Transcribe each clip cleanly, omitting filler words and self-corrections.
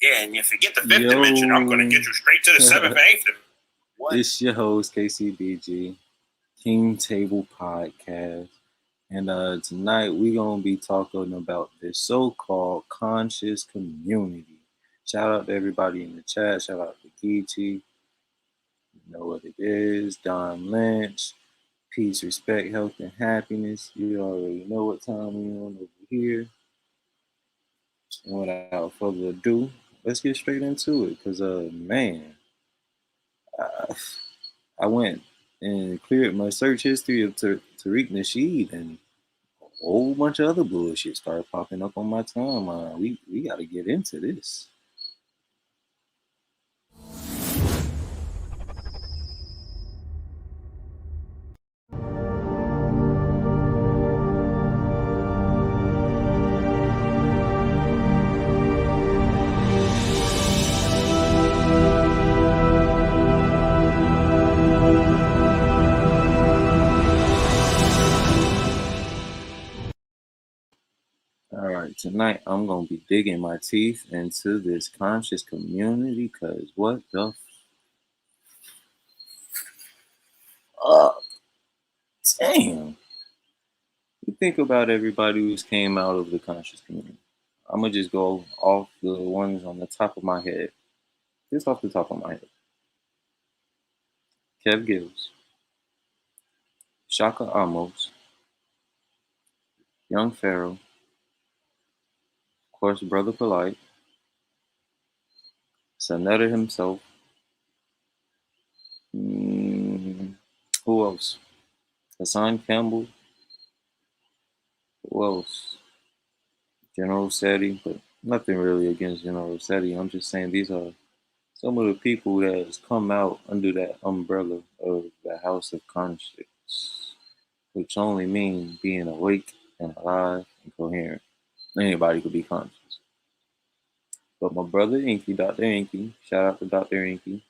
Yeah, and you forget the fifth dimension. I'm going to get you straight to the seventh and eighth dimension. What? It's your host, KCBG, King Table Podcast. And tonight we're going to be talking about this so-called conscious community. Shout out to everybody in the chat. Shout out to Geechee. You know what it is. Don Lynch. Peace, respect, health, and happiness. You already know what time we're on over here. And without further ado, let's get straight into it. Because, man, I, I went and cleared my search history of Tariq Nasheed, and a whole bunch of other bullshit started popping up on my timeline. We got to get into this. All right, tonight I'm gonna be digging my teeth into this conscious community, cause what the fuck? Damn. You think about everybody who's came out of the conscious community. I'm gonna just go off the ones on the top of my head, just off the top of my head. Kev Gills, Shaka Amos, Young Pharaoh, of course, Brother Polite, Sonetta himself. Who else? Hassan Campbell. Who else? General Seti, but nothing really against General Seti. I'm just saying these are some of the people that has come out under that umbrella of the House of Conscience, which only means being awake and alive and coherent. Anybody could be conscious. But my brother Inky, Dr. Inky, shout out to Dr. Inky,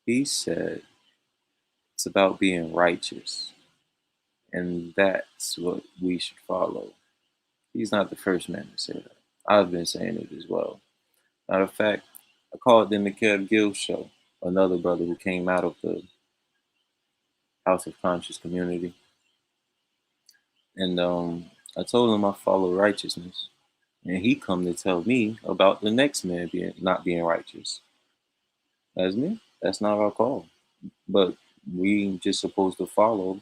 he said it's about being righteous. And that's what we should follow. He's not the first man to say that. I've been saying it as well. Matter of fact, I called in the Kev Gill show, another brother who came out of the House of Conscious community. And I told him I follow righteousness. And he come to tell me about the next man not being righteous. That's me. That's not our call. But we just supposed to follow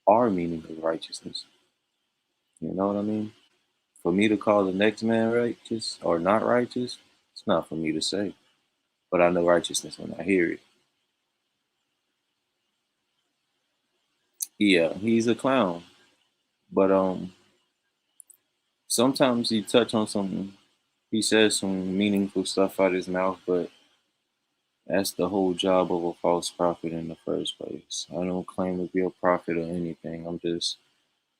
our meaning of righteousness. You know what I mean? For me to call the next man righteous or not righteous, it's not for me to say. But I know righteousness when I hear it. Yeah, he's a clown. But sometimes he touch on something. He says some meaningful stuff out of his mouth, but that's the whole job of a false prophet in the first place. I don't claim to be a prophet or anything. I'm just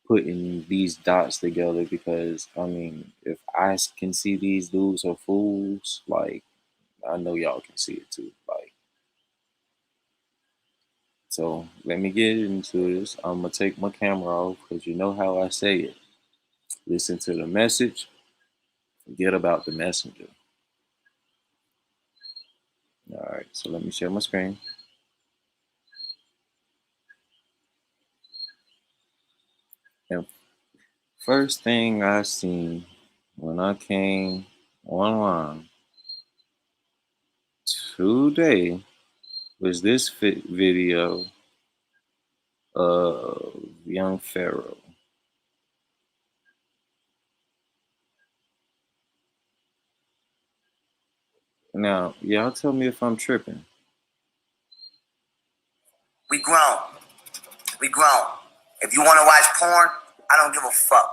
putting these dots together because, I mean, if I can see these dudes are fools, like, I know y'all can see it too. Like, so let me get into this. I'm going to take my camera off because you know how I say it. Listen to the message, forget about the messenger. All right, so let me share my screen. And first thing I seen when I came online today was this video of Young Pharaoh. Now, y'all tell me if I'm tripping. We grown. If you want to watch porn, I don't give a fuck.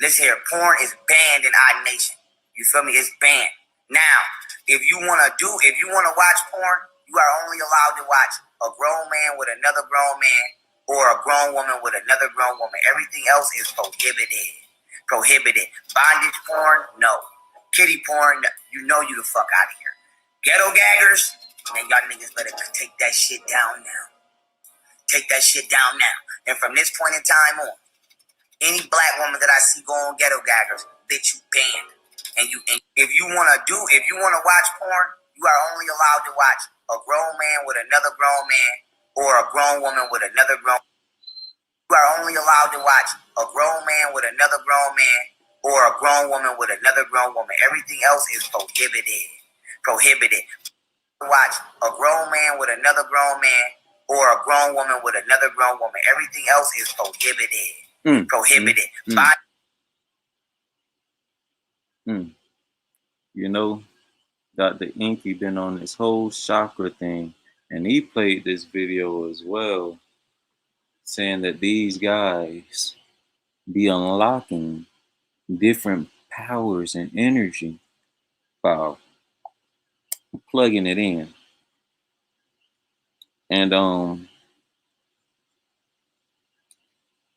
Listen here, porn is banned in our nation. You feel me? It's banned. Now, if you want to watch porn, you are only allowed to watch a grown man with another grown man or a grown woman with another grown woman. Everything else is prohibited. Bondage porn, no. Kitty porn, you know you the fuck out of here. Ghetto gaggers, man, y'all niggas better take that shit down now. And from this point in time on, any black woman that I see go on ghetto gaggers, bitch, you banned. And if you wanna watch porn, you are only allowed to watch a grown man with another grown man, or a grown woman with another grown. You are only allowed to watch a grown man with another grown man, or a grown woman with another grown woman. Everything else is prohibited. Prohibited. Watch a grown man with another grown man, or a grown woman with another grown woman. Everything else is prohibited. Prohibited. You know, Dr. Inky been on this whole chakra thing, and he played this video as well, saying that these guys be unlocking different powers and energy by plugging it in. And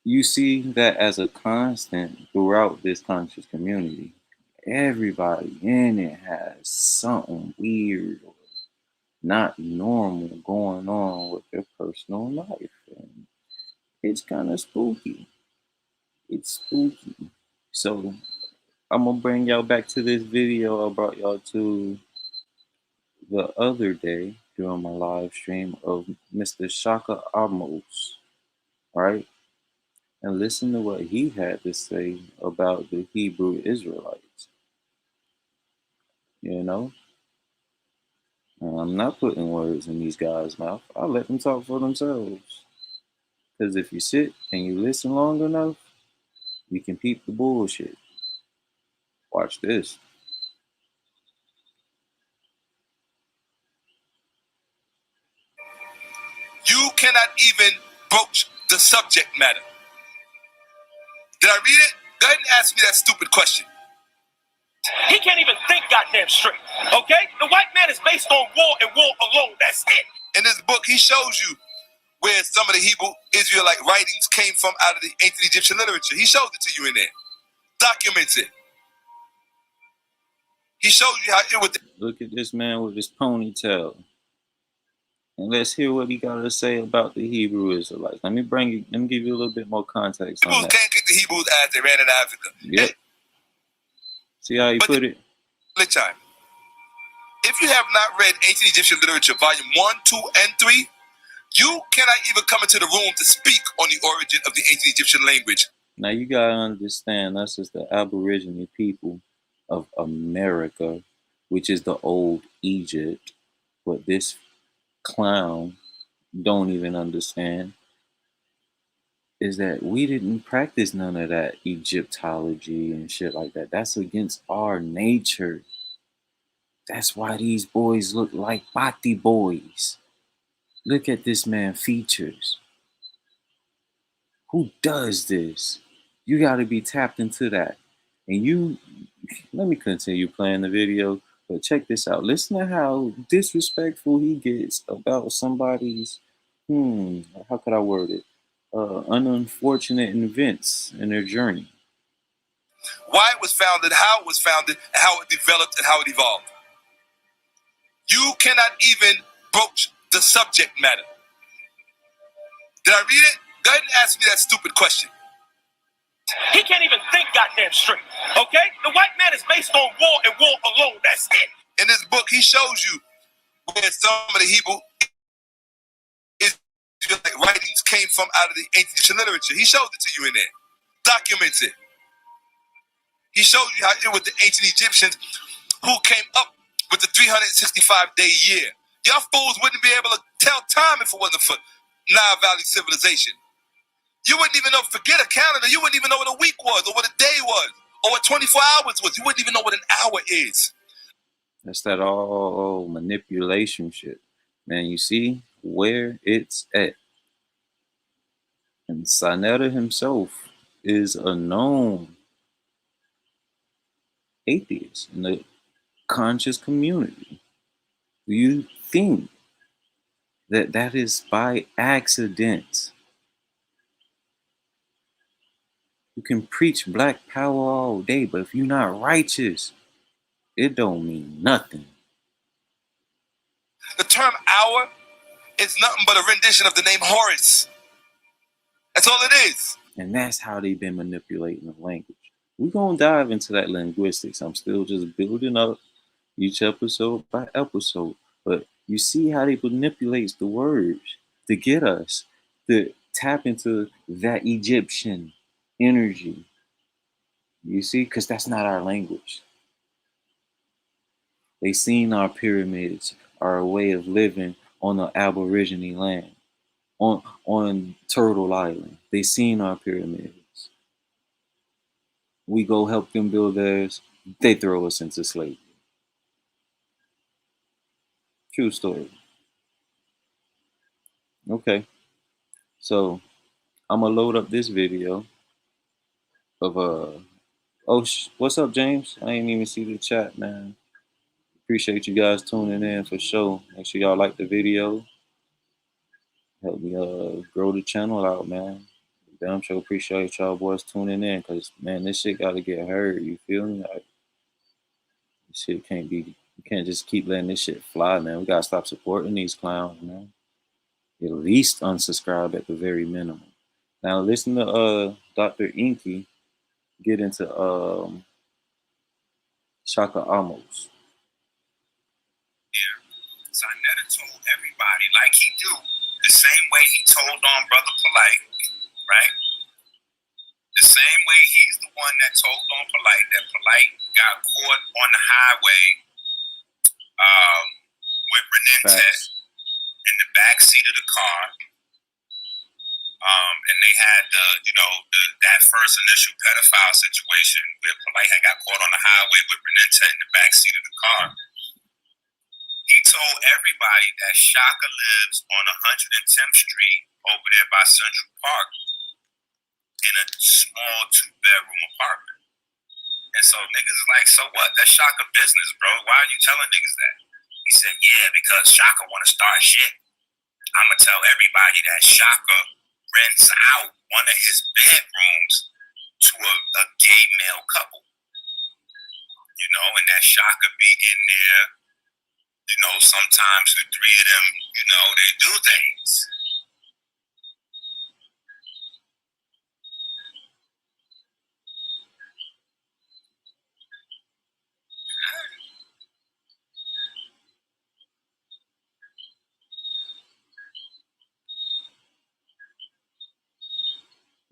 you see that as a constant throughout this conscious community. Everybody in it has something weird or not normal going on with their personal life. And it's kind of spooky. It's spooky. So I'm going to bring y'all back to this video I brought y'all to the other day during my live stream of Mr. Shaka Amos, right? And listen to what he had to say about the Hebrew Israelites. You know? And I'm not putting words in these guys' mouth. I let them talk for themselves. Because if you sit and you listen long enough, you can peep the bullshit. Watch this. You cannot even broach the subject matter. Did I read it? Go ahead and ask me that stupid question. He can't even think goddamn straight, okay? The white man is based on war and war alone. That's it. In this book, he shows you where some of the Hebrew Israelite writings came from out of the ancient Egyptian literature. He shows it to you in there. Documents it. He shows you how it was. Look at this man with his ponytail. And let's hear what he got to say about the Hebrew Israelites. Let me give you a little bit more context on Hebrews that. can't kick the Hebrews as they ran in Africa. Yep. See how he put it? Time. If you have not read ancient Egyptian literature, volume 1, 2, and 3, you cannot even come into the room to speak on the origin of the ancient Egyptian language. Now you gotta understand, us as the Aboriginal people of America, which is the old Egypt, what this clown don't even understand is that we didn't practice none of that Egyptology and shit like that. That's against our nature. That's why these boys look like Bati boys. Look at this man's features. Who does this? You got to be tapped into that. And let me continue playing the video, but check this out. Listen to how disrespectful he gets about somebody's, how could I word it? Unfortunate events in their journey. Why it was founded, how it was founded, and how it developed and how it evolved. You cannot even broach the subject matter. Did I read it? Go ahead and ask me that stupid question. He can't even think goddamn straight, okay? The white man is based on war and war alone. That's it. In this book, he shows you where some of the Hebrew Israelite writings came from out of the ancient Egyptian literature. He shows it to you in there. Documents it. He shows you how it was the ancient Egyptians who came up with the 365-day year. Y'all fools wouldn't be able to tell time if it wasn't for Nile Valley civilization. You wouldn't even know, forget a calendar, you wouldn't even know what a week was, or what a day was, or what 24 hours was. You wouldn't even know what an hour is. That's that all manipulation shit. Man, you see where it's at. And Sinetta himself is a known atheist in the conscious community. Do you think that is by accident? You can preach black power all day, but if you're not righteous, it don't mean nothing. The term hour is nothing but a rendition of the name Horus. That's all it is. And that's how they've been manipulating the language. We're going to dive into that linguistics. I'm still just building up each episode by episode. But you see how they manipulates the words to get us to tap into that Egyptian energy. You see, because that's not our language. They seen our pyramids, our way of living on the Aborigine land, on Turtle Island. They seen our pyramids. We go help them build theirs. They throw us into slavery. True story. Okay, so I'm gonna load up this video of what's up, James? I ain't even see the chat, man. Appreciate you guys tuning in for sure. Make sure y'all like the video. Help me grow the channel out, man. Damn sure appreciate y'all boys tuning in, cause man, this shit gotta get heard. You feel me? Like, this shit can't be. You can't just keep letting this shit fly, man. We gotta stop supporting these clowns, man. At least unsubscribe at the very minimum. Now listen to Dr. Inky get into Shaka Amos. Yeah. So I never told everybody like he do, the same way he told on Brother Polite, right? The same way he's the one that told on Polite that Polite got caught on the highway with Renente in the back seat of the car. And they had that first initial pedophile situation where Polite had got caught on the highway with Renente in the back seat of the car. He told everybody that Shaka lives on 110th Street over there by Central Park in a small 2-bedroom apartment. And so niggas is like, so what? That's Shaka business, bro. Why are you telling niggas that? He said, yeah, because Shaka want to start shit. I'm going to tell everybody that Shaka rents out one of his bedrooms to a gay male couple. You know, and that Shaka be in there. You know, sometimes the three of them, you know, they do things.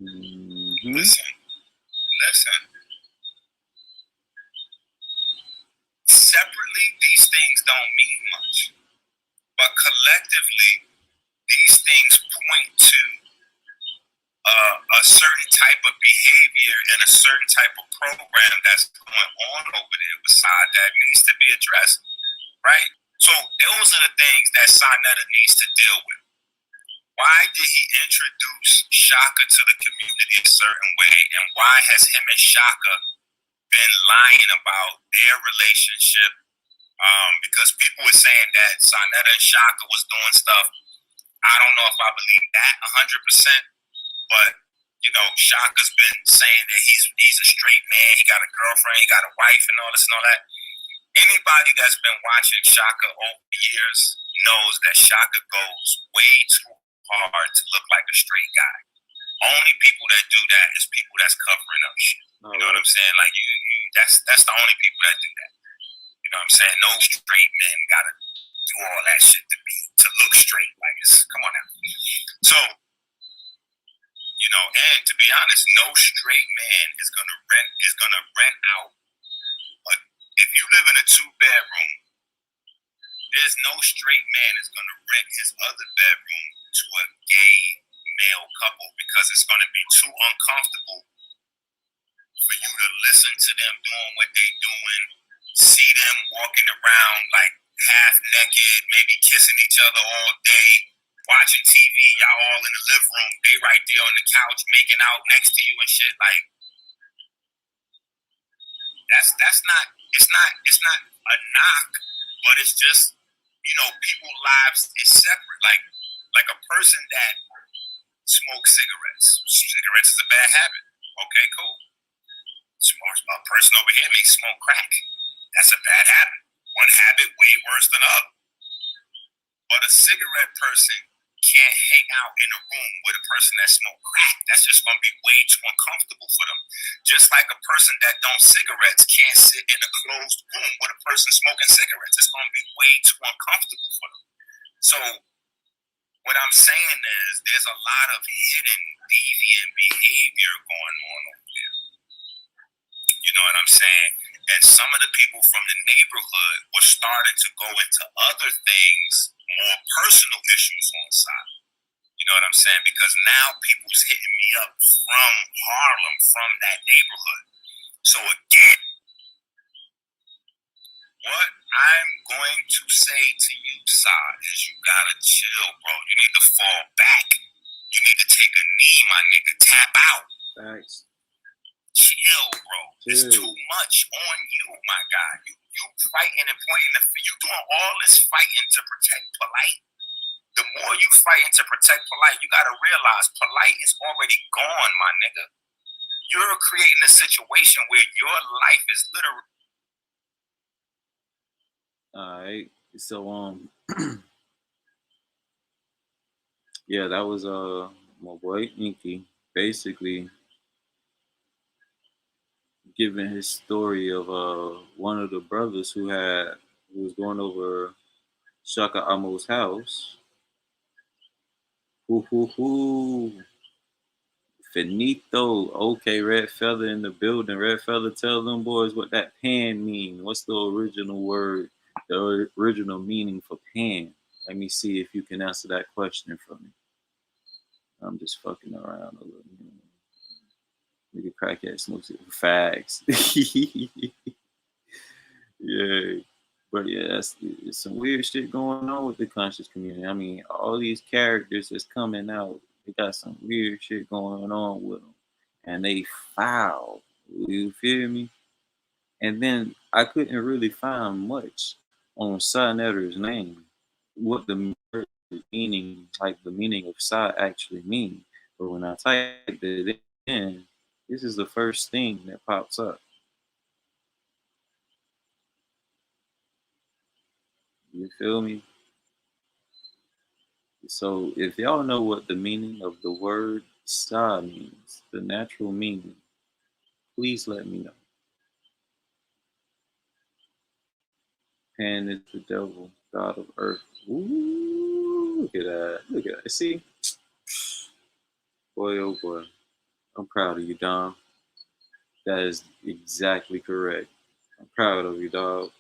Mm-hmm. Listen. Separately, these things don't mean much. But collectively, these things point to a certain type of behavior and a certain type of program that's going on over there beside that needs to be addressed, right? So those are the things that Sonetta needs to deal with. Why did he introduce Shaka to the community a certain way, and why has him and Shaka been lying about their relationship? Because people were saying that Sonetta and Shaka was doing stuff. I don't know if I believe that 100%, but you know, Shaka's been saying that he's a straight man. He got a girlfriend, he got a wife, and all this and all that. Anybody that's been watching Shaka over the years knows that Shaka goes way too hard to look like a straight guy. Only people that do that is people that's covering up shit. You know what I'm saying? Like you that's the only people that do that. You know what I'm saying? No straight men gotta do all that shit to look straight. Like come on now. So, you know, and to be honest, no straight man is gonna rent out. If you live in a 2-bedroom, there's no straight man is gonna rent his other bedroom to a gay male couple because it's gonna be too uncomfortable for you to listen to them doing what they doing, see them walking around like half naked, maybe kissing each other all day, watching TV, y'all all in the living room, they right there on the couch making out next to you and shit. Like it's not a knock, but it's just, you know, people's lives is separate. Like a person that smokes cigarettes. Cigarettes is a bad habit. Okay, cool. A person over here may smoke crack. That's a bad habit. One habit way worse than the other. But a cigarette person can't hang out in a room with a person that smoke crack. That's just gonna be way too uncomfortable for them. Just like a person that don't cigarettes can't sit in a closed room with a person smoking cigarettes. It's gonna be way too uncomfortable for them. So what I'm saying is there's a lot of hidden deviant behavior going on over there. You know what I'm saying? And some of the people from the neighborhood were starting to go into other things, more personal issues on the side. You know what I'm saying? Because now people's hitting me up from Harlem, from that neighborhood. So again, what I'm going to say to you, Saad, is you gotta chill, bro. You need to fall back. You need to take a knee, my nigga. Tap out. Thanks. Chill, bro. It's too much on you, my guy. You fighting and pointing the finger. You doing all this fighting to protect Polite. The more you fighting to protect Polite, you gotta realize Polite is already gone, my nigga. You're creating a situation where your life is literally. All right. So yeah, that was my boy Inky basically giving his story of one of the brothers who was going over Shaka Amo's house. Finito. Okay, Red Feather in the building. Red Feather, tell them boys what that pan mean. What's the original word, the original meaning for pan? Let me see if you can answer that question for me. I'm just fucking around a little. Nigga crackhead smokes it for fags. Yeah. But yeah, it's some weird shit going on with the conscious community. I mean, all these characters that's coming out, they got some weird shit going on with them. And they foul. You feel me? And then I couldn't really find much on Sa-Netter's name. What the meaning, like the meaning of Sa actually mean. But when I typed it in, this is the first thing that pops up. You feel me? So if y'all know what the meaning of the word Sa means, the natural meaning, please let me know. Pan is the devil, god of earth. Ooh, look at that. Look at that. See? Boy, oh boy. I'm proud of you, Dom. That is exactly correct. I'm proud of you, dog.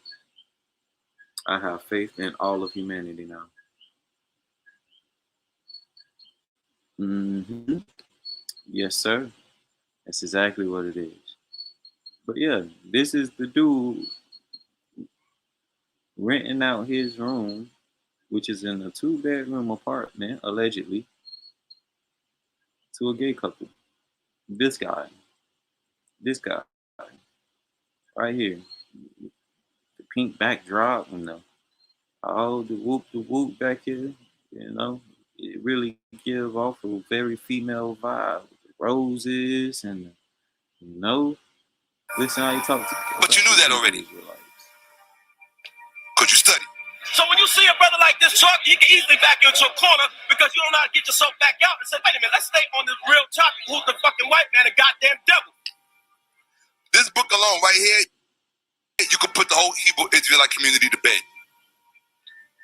I have faith in all of humanity now. Mm-hmm. Yes, sir. That's exactly what it is. But yeah, this is the dude renting out his room, which is in a 2-bedroom apartment, allegedly, to a gay couple. This guy, right here, the pink backdrop and all the whoop back here, you know, it really give off a very female vibe. Roses and, you know, listen how you talk to. But you knew that already. Could you study? So when you see a brother like this talk, you can easily back you into a corner because you don't know how to get yourself back out and say, wait a minute, let's stay on the real topic. Who's the fucking white man, a goddamn devil? This book alone right here, you could put the whole Hebrew Israelite community to bed.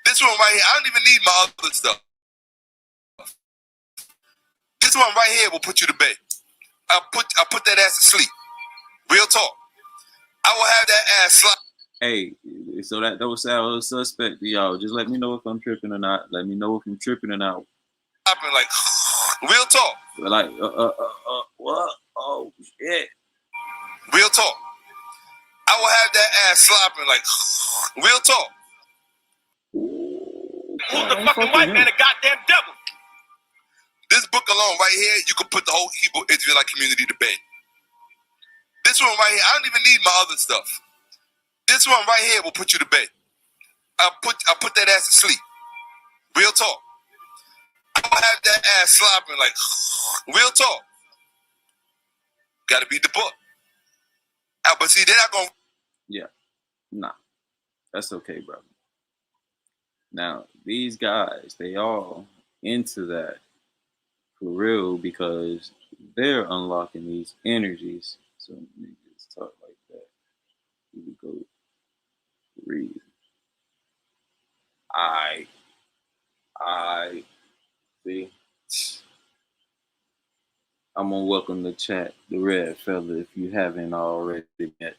This one right here, I don't even need my other stuff. This one right here will put you to bed. I'll put that ass to sleep. Real talk. I will have that ass slap. Hey, so that was our suspect, y'all. Just let me know if I'm tripping or not. Let me know if I'm tripping or not. I've been like, real talk. Like, what? Oh shit. Real talk. I will have that ass slopping like, real talk. Who's the fucking white man, a goddamn devil? This book alone right here, you can put the whole Hebrew Israelite community to bed. This one right here, I don't even need my other stuff. This one right here will put you to bed. I'll put that ass to sleep. Real talk. I will have that ass slopping like, real talk. Gotta beat the book. But see, they're not gonna. Yeah, nah, that's okay, brother. Now these guys, they all into that for real because they're unlocking these energies. So niggas talk like that. Here we go. Read. I see. I'm gonna welcome the chat, the red fella, if you haven't already met.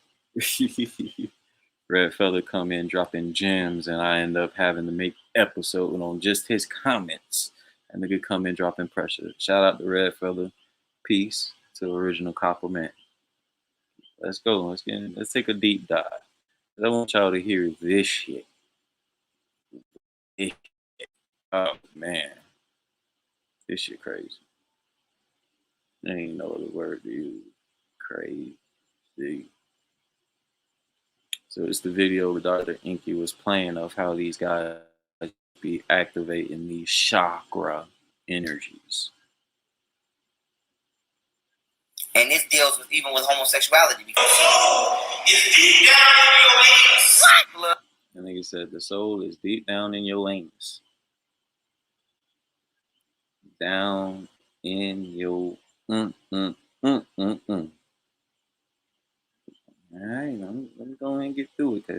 Red fella come in dropping gems, and I end up having to make episode on just his comments. And nigga come in dropping pressure. Shout out to red fella. Peace to the original compliment. Let's go. Let's take a deep dive. I want y'all to hear this shit. Oh man, this shit crazy. I ain't no other word to use. Crazy. So it's the video where Dr. Inky was playing of how these guys be activating these chakra energies. And this deals with even with homosexuality because it's deep down in your veins. And like I said, the soul is deep down in your anus. Down in your All right, let me go ahead and get through it, cause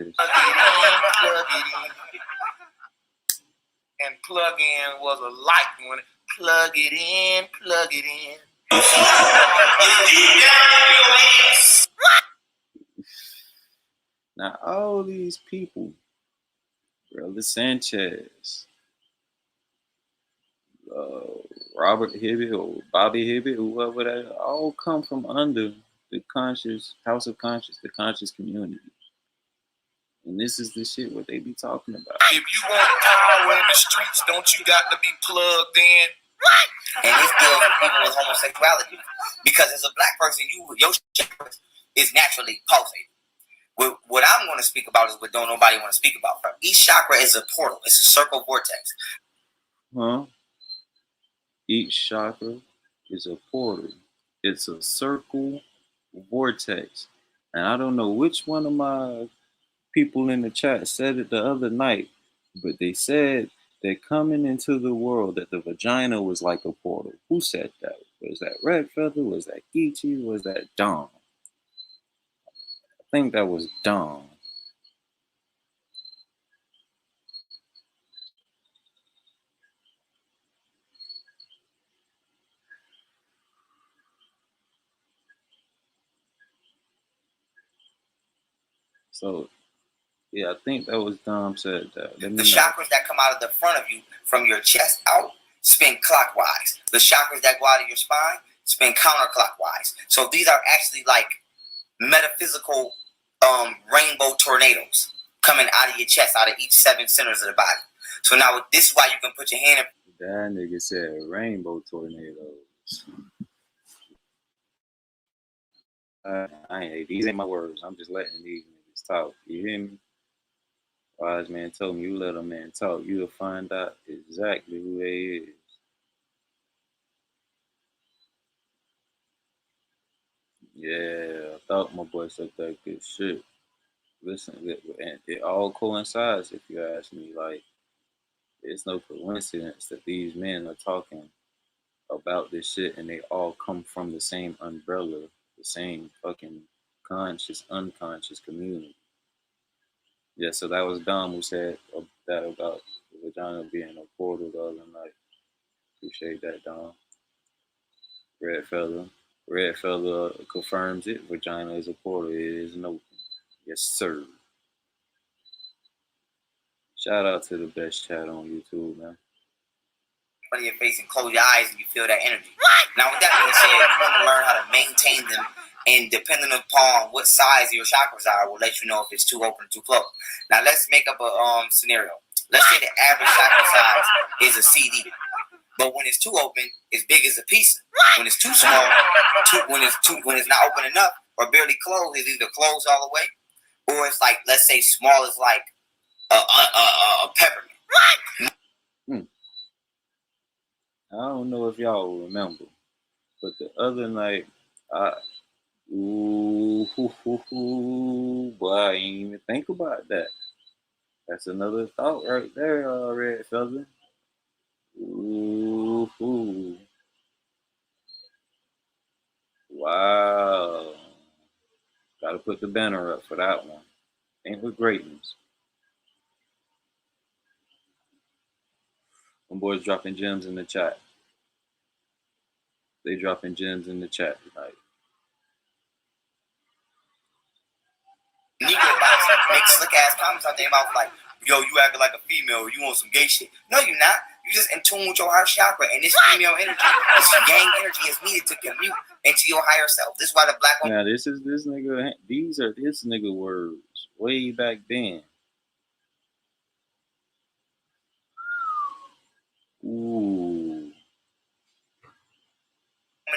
and plug in was a light one. Plug it in. Now all these people, Brother Sanchez, Robert Hibbett or Bobby Hibbett, whoever that, all come from under the conscious house of conscious, the conscious community. And this is the shit what they be talking about. If you want power in the streets, don't you got to be plugged in? And this deals with people with homosexuality. Because as a black person, your chakra is naturally pulsating. What I'm going to speak about is what don't nobody want to speak about. Each chakra is a portal. It's a circle vortex. Huh? Each chakra is a portal. It's a circle vortex. And I don't know which one of my people in the chat said it the other night, but they said that coming into the world that the vagina was like a portal. Who said that? Was that Red Feather? Was that Geechee? Was that Dom? I think that was Dom. So yeah, I think that was Dom said that. The chakras that come out of the front of you from your chest out spin clockwise. The chakras that go out of your spine spin counterclockwise. So these are actually like metaphysical rainbow tornadoes coming out of your chest, out of each 7 centers of the body. So now this is why you can put your hand in. That nigga said rainbow tornadoes. These ain't my words. I'm just letting these niggas talk. You hear me? Wise man told me, you let a man talk, you'll find out exactly who they is. Yeah, I thought my boy said that good shit. Listen, and it all coincides if you ask me. Like, it's no coincidence that these men are talking about this shit and they all come from the same umbrella, the same fucking conscious, unconscious community. Yeah, so that was Dom who said that about the vagina being a portal the other night. Appreciate that, Dom. Red fella confirms it. Vagina is a portal. It is an open. Yes, sir. Shout out to the best chat on YouTube, man. Front of your face and close your eyes and you feel that energy. Now, with that being said, you want to learn how to maintain them, and depending upon what size your chakras are, will let you know if it's too open or too closed. Now, let's make up a scenario. Let's say the average chakra size is a CD, but when it's too open, it's big as a pizza. When it's too small, when it's not open enough or barely closed, it's either closed all the way, or it's like, let's say, small as like a peppermint. I don't know if y'all remember, but the other night, boy, I ain't even think about that. That's another thought right there, Red Feather. Ooh. Wow. Gotta put the banner up for that one. Ain't with greatness. Them boys dropping gems in the chat. They dropping gems in the chat tonight. Nigga make slick ass comments out there about like, yo, you acting like a female, you want some gay shit. No, you're not. You just in tune with your heart chakra, and this female energy, this yang energy is needed to commute into your higher self. This is why the black woman. Now this nigga. These are this nigga words way back then. Ooh.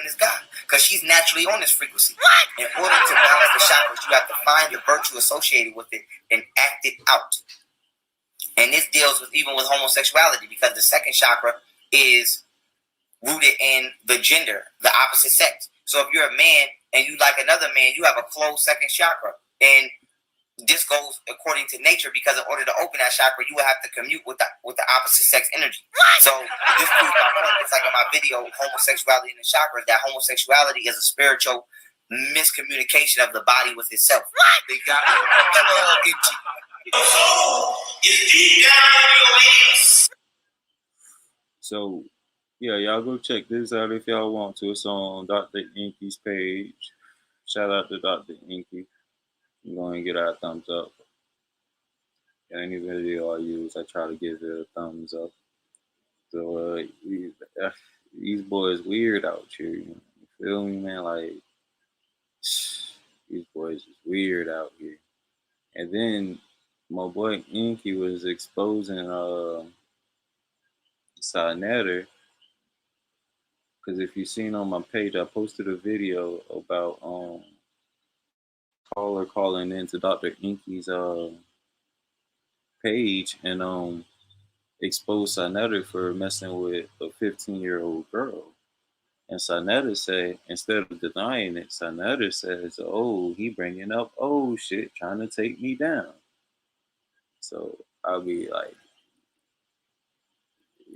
Is God, because she's naturally on this frequency. In order to balance the chakras, you have to find the virtue associated with it and act it out. And this deals with even with homosexuality, because the second chakra is rooted in the gender, the opposite sex. So if you're a man and you like another man, you have a closed second chakra. And this goes according to nature, because in order to open that chakra, you will have to commute with the opposite sex energy. So this proves my point. It's like in my video, homosexuality in the chakras, that homosexuality is a spiritual miscommunication of the body with itself. They got plug into your soul is deep down in your ass. So yeah, y'all go check this out if y'all want to. It's on Dr. Inky's page. Shout out to Dr. Inky. I'm going to get our thumbs up. Any video I use, I try to give it a thumbs up. So these boys weird out here. You feel me, man? Like these boys is weird out here. And then my boy Inky was exposing Sinetter. Because if you've seen on my page, I posted a video about caller calling into Dr. Inky's page and exposed Sinetter for messing with a 15-year-old girl. And Sinetter said, instead of denying it, Sinetter says, oh, he bringing up old shit, trying to take me down. So I'll be like,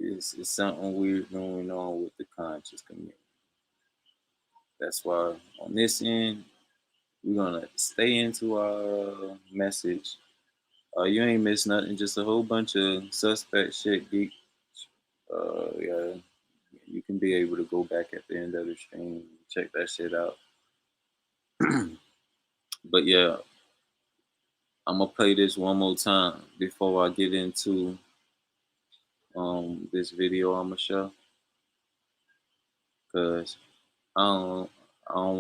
it's something weird going on with the conscious community. That's why on this end, we're going to stay into our message. You ain't missed nothing, just a whole bunch of suspect shit, geek. Yeah, you can be able to go back at the end of the stream, check that shit out. But yeah, I'm gonna play this one more time before I get into this video I'm gonna show, cause I don't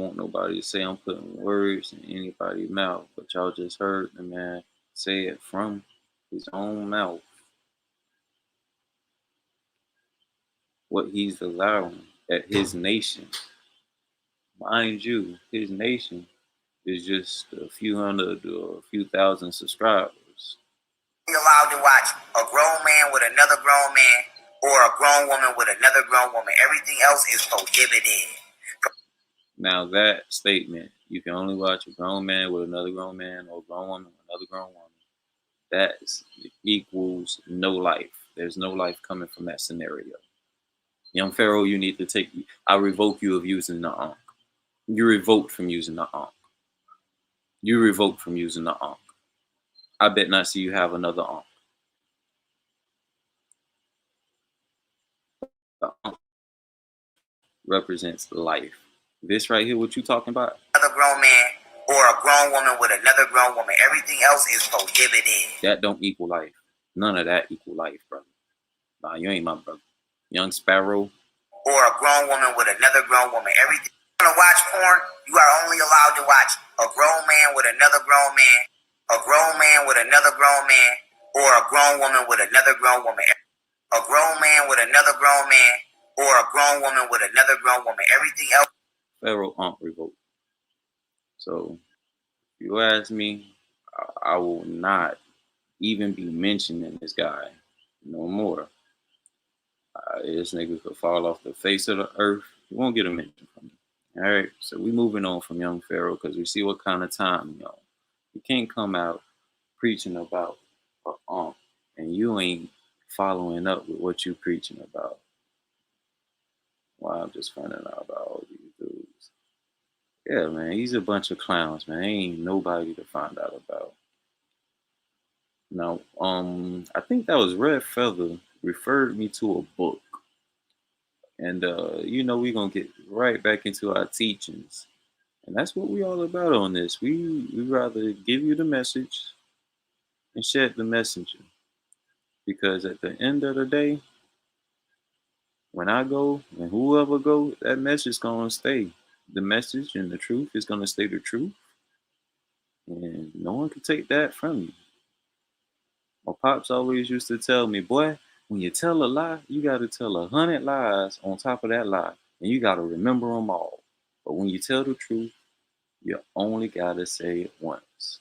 want nobody to say I'm putting words in anybody's mouth, but y'all just heard the man say it from his own mouth. What he's allowing at his nation. Mind you, his nation is just a few hundred or a few thousand subscribers. You're allowed to watch a grown man with another grown man, or a grown woman with another grown woman. Everything else is prohibited. Now that statement, you can only watch a grown man with another grown man, or a grown woman with another grown woman. That equals no life. There's no life coming from that scenario. Young Pharaoh, you need to take, I revoke you of using the Ankh. You revoked from using the Ankh. You revoked from using the Ankh. I bet not see you have another Ankh. The Ankh represents life. This right here, what you talking about? Another grown man or a grown woman with another grown woman. Everything else is prohibited. That don't equal life. None of that equal life, brother. Nah, you ain't my brother. Young Sparrow. Or a grown woman with another grown woman. Everything. You want to watch porn? You are only allowed to watch a grown man with another grown man, a grown man with another grown man, or a grown woman with another grown woman. A grown man with another grown man, or a grown woman with another grown woman. Everything else. Pharaoh Ankh revolt. So, if you ask me, I will not even be mentioning this guy no more. This nigga could fall off the face of the earth. You won't get a mention from me. All right, so we moving on from Young Pharaoh because we see what kind of time, y'all. You can't come out preaching about an Ankh and you ain't following up with what you preaching about. Wow, I'm just finding out about all these dudes. Yeah, man, he's a bunch of clowns, man. Ain't nobody to find out about. Now, I think that was Red Feather referred me to a book. And we're gonna get right back into our teachings. And that's what we all about on this. We rather give you the message and share the messenger. Because at the end of the day, when I go and whoever go, that message gonna stay. The message and the truth is gonna stay the truth. And no one can take that from you. My pops always used to tell me, boy, when you tell a lie, you gotta tell 100 lies on top of that lie. And you gotta remember them all. But when you tell the truth, you only gotta say it once.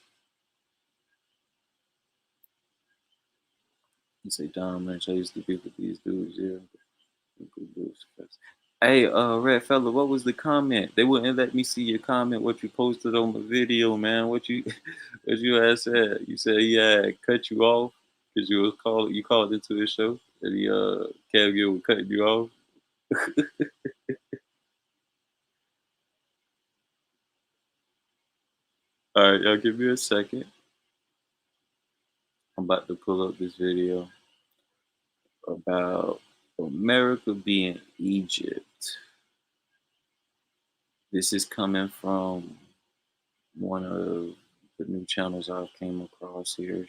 You say, Don, man, I used to be with these dudes, yeah. Hey, Red Fella, what was the comment? They wouldn't let me see your comment, what you posted on the video, man. What you had said. You said he had cut you off because you called into his show and he caregiver was cutting you off. All right, y'all give me a second. I'm about to pull up this video about America being Egypt. This is coming from one of the new channels I've came across here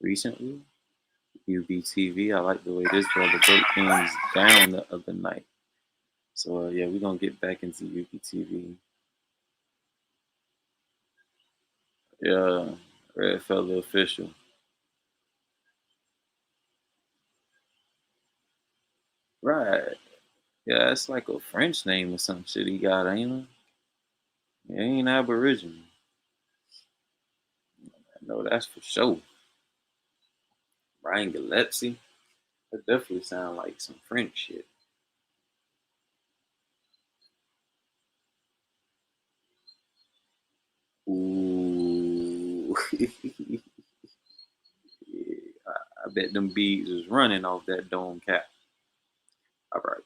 recently, UBTV. I like the way this brother broke things down the other night. So yeah, we're gonna get back into UBTV. Yeah, Red Fella Official. Right. Yeah, it's like a French name or some shit he got, ain't it? It ain't Aboriginal. I know that's for sure. Brian Gillespie. That definitely sound like some French shit. Ooh. Yeah, I bet them bees is running off that dome cap. All right.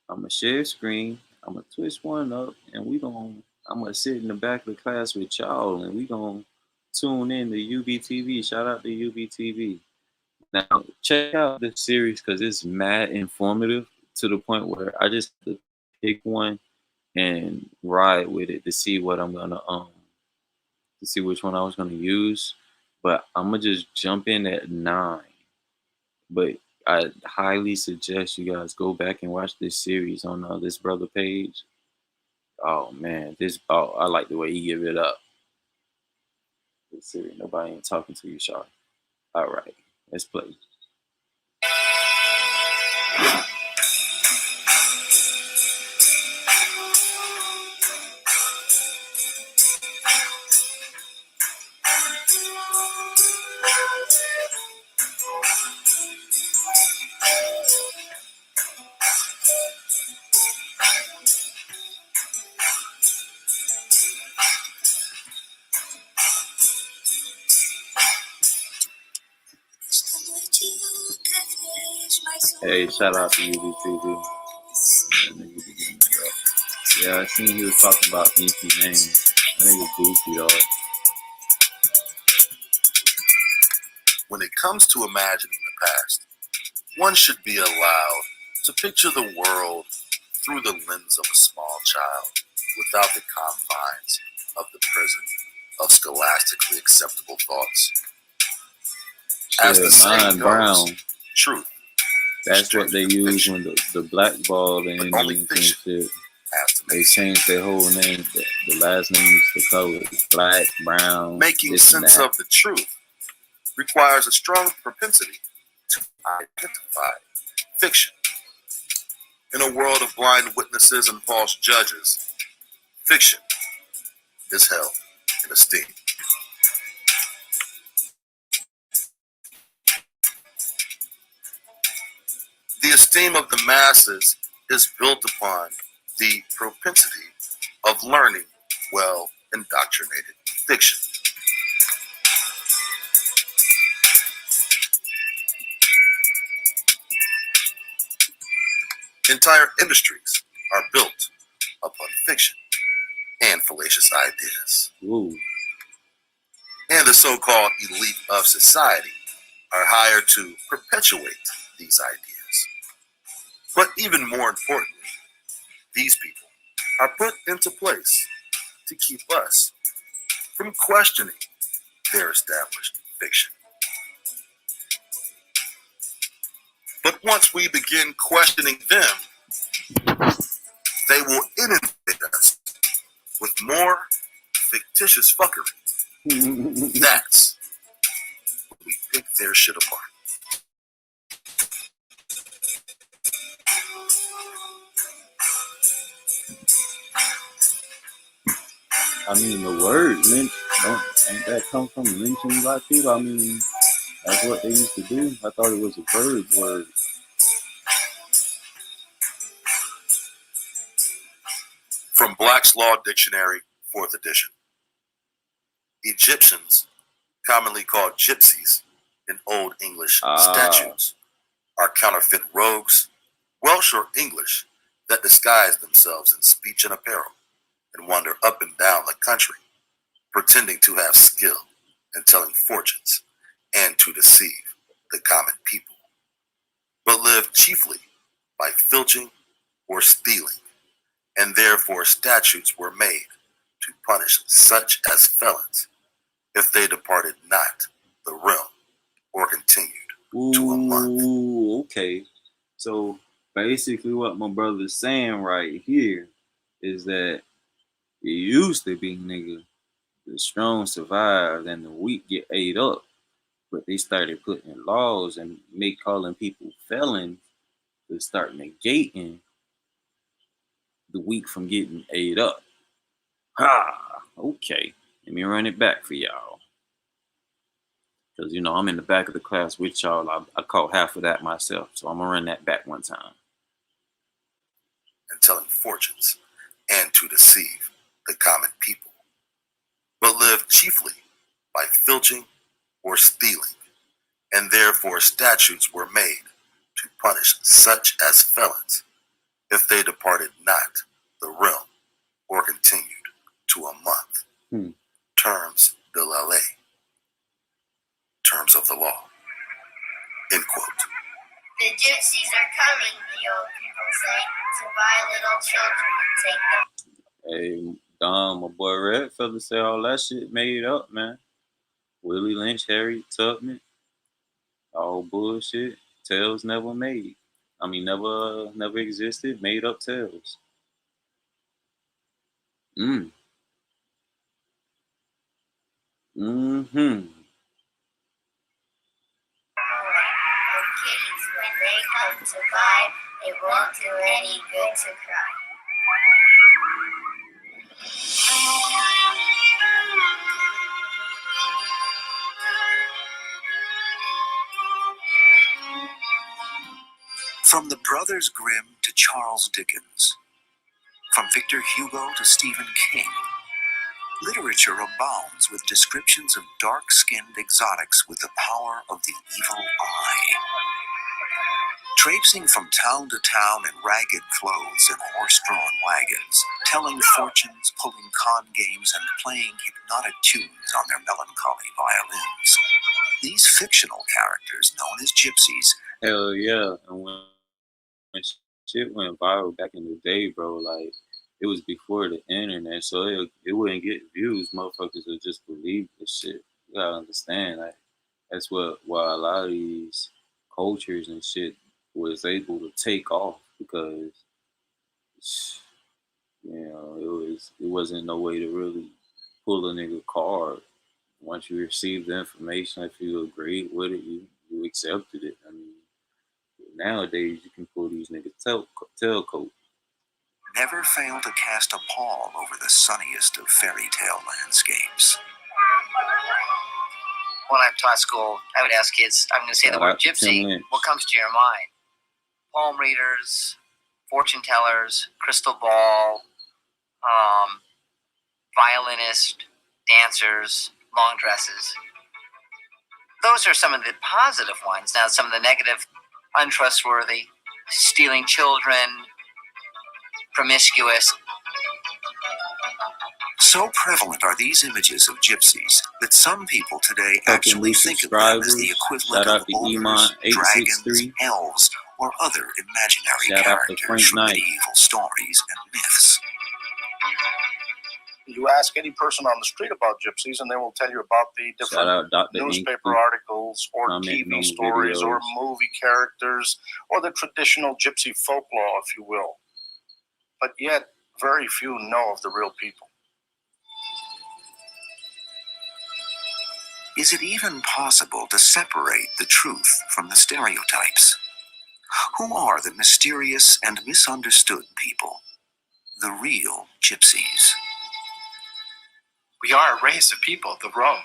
I'm gonna share screen. I'm gonna twist one up, and I'm gonna sit in the back of the class with y'all, and we gonna tune in to UBTV. Shout out to UBTV. Now check out the series because it's mad informative to the point where I just have to pick one and ride with it to see what I'm gonna to see which one I was gonna use. But I'm gonna just jump in at 9. But I highly suggest you guys go back and watch this series on this brother page. Oh man, I like the way he give it up. This series, nobody ain't talking to you, Shaw. All right, let's play. Hey, shout out to UBTV. Yeah, I seen he was talking about Inky names. That nigga goofy, dog. When it comes to imagining the past, one should be allowed to picture the world through the lens of a small child without the confines of the prison of scholastically acceptable thoughts. As the saying goes, truth. That's what they use when the blackball and Indians and shit. They changed their whole name. The last names, the color, black, brown. Making sense of the truth requires a strong propensity to identify fiction. In a world of blind witnesses and false judges, fiction is held in esteem. The esteem of the masses is built upon the propensity of learning well indoctrinated fiction. Entire industries are built upon fiction and fallacious ideas. Ooh. And the so-called elite of society are hired to perpetuate these ideas. But even more importantly, these people are put into place to keep us from questioning their established fiction. But once we begin questioning them, they will inundate us with more fictitious fuckery. That's when we pick their shit apart. I mean, the word lynch, ain't that come from lynching black people? I mean, that's what they used to do. I thought it was a bird word. From Black's Law Dictionary, 4th edition. Egyptians, commonly called gypsies in Old English statutes, are counterfeit rogues, Welsh or English, that disguise themselves in speech and apparel and wander up and down the country, pretending to have skill in telling fortunes and to deceive the common people, but live chiefly by filching or stealing, and therefore statutes were made to punish such as felons if they departed not the realm or continued to a month. Ooh, okay. So basically what my brother's saying right here is that it used to be, nigga, the strong survive and the weak get ate up. But they started putting laws and calling people felons to start negating the weak from getting ate up. Ha! Okay. Let me run it back for y'all. Because, you know, I'm in the back of the class with y'all. I caught half of that myself. So I'm going to run that back one time. And telling fortunes and to deceive the common people, but live chiefly by filching or stealing, and therefore statutes were made to punish such as felons if they departed not the realm or continued to a month. Terms de la ley. Terms of the law. End quote. The gypsies are coming, the old people say, to buy little children and take them. Hey, Don, my boy Redfeather said all that shit made up, man. Willie Lynch, Harriet Tubman, all bullshit. Tales never made. I mean, never existed. Made up tales. Mm-hmm. Kitties, when they come to buy, it won't do any good to cry. From the Brothers Grimm to Charles Dickens, from Victor Hugo to Stephen King, literature abounds with descriptions of dark-skinned exotics with the power of the evil eye. Traipsing from town to town in ragged clothes and horse-drawn wagons, telling fortunes, pulling con games, and playing hypnotic tunes on their melancholy violins. These fictional characters, known as gypsies, Hell yeah. And when shit went viral back in the day, bro, like, it was before the internet, so it wouldn't get views. Motherfuckers would just believe this shit. You gotta understand, like, that's why a lot of these cultures and shit was able to take off, because, you know, it wasn't no way to really pull a nigga card. Once you received the information, if you agreed with it, you accepted it. I mean, nowadays you can pull these niggas tailcoat. never fail to cast a pall over the sunniest of fairy tale landscapes. When I taught school, I would ask kids, I'm going to say the word gypsy, what comes to your mind? Palm readers, fortune tellers, crystal ball, violinist, dancers, long dresses. Those are some of the positive ones. Now, some of the negative, untrustworthy, stealing children, promiscuous. So prevalent are these images of gypsies that some people today actually think of them as the equivalent of ogres, dragons, elves, or other imaginary characters from medieval stories and myths. You ask any person on the street about gypsies, and they will tell you about the different newspaper articles or TV stories or movie characters or the traditional gypsy folklore, if you will. But yet, very few know of the real people. Is it even possible to separate the truth from the stereotypes? Who are the mysterious and misunderstood people? The real gypsies. We are a race of people, the Rom.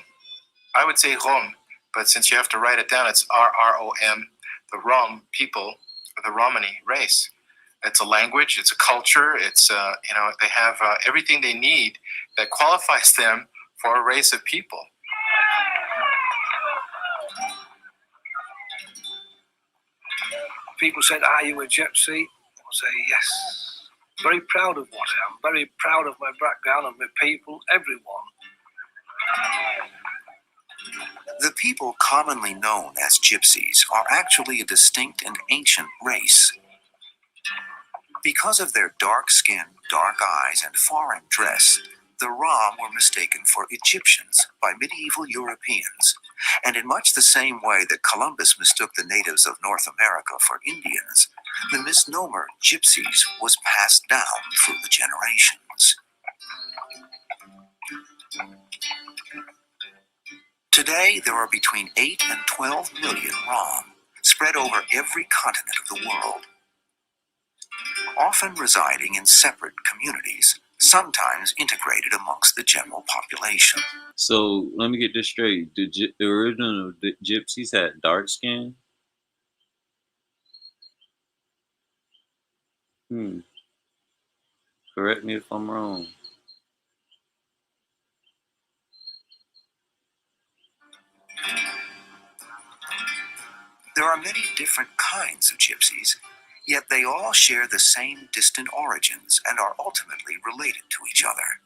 I would say Rom, but since you have to write it down, it's R-R-O-M, the Rom people, the Romani race. It's a language, it's a culture, it's, they have everything they need that qualifies them for a race of people. People said, "Are you a gypsy?" I'll say, yes. Very proud of what I am, very proud of my background and my people, everyone. The people commonly known as gypsies are actually a distinct and ancient race. Because of their dark skin, dark eyes, and foreign dress, the Rom were mistaken for Egyptians by medieval Europeans, and in much the same way that Columbus mistook the natives of North America for Indians, the misnomer gypsies was passed down through the generations. Today, there are between 8 and 12 million Rom, spread over every continent of the world, often residing in separate communities, sometimes integrated amongst the general population. So let me get this straight. The original gypsies had dark skin? Correct me if I'm wrong. There are many different kinds of gypsies, yet they all share the same distant origins and are ultimately related to each other.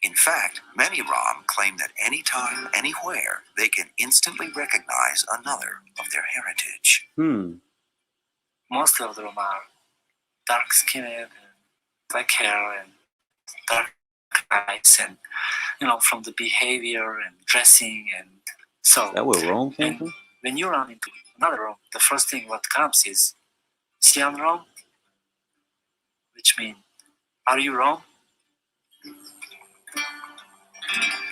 In fact, many Rom claim that anytime, anywhere, they can instantly recognize another of their heritage. Most of them are dark-skinned and black hair and dark eyes, and from the behavior and dressing, and so. Is that where Rome came from? When you run into another Rom, the first thing what comes is, "Sian Rom," which means, "Are you Rom?"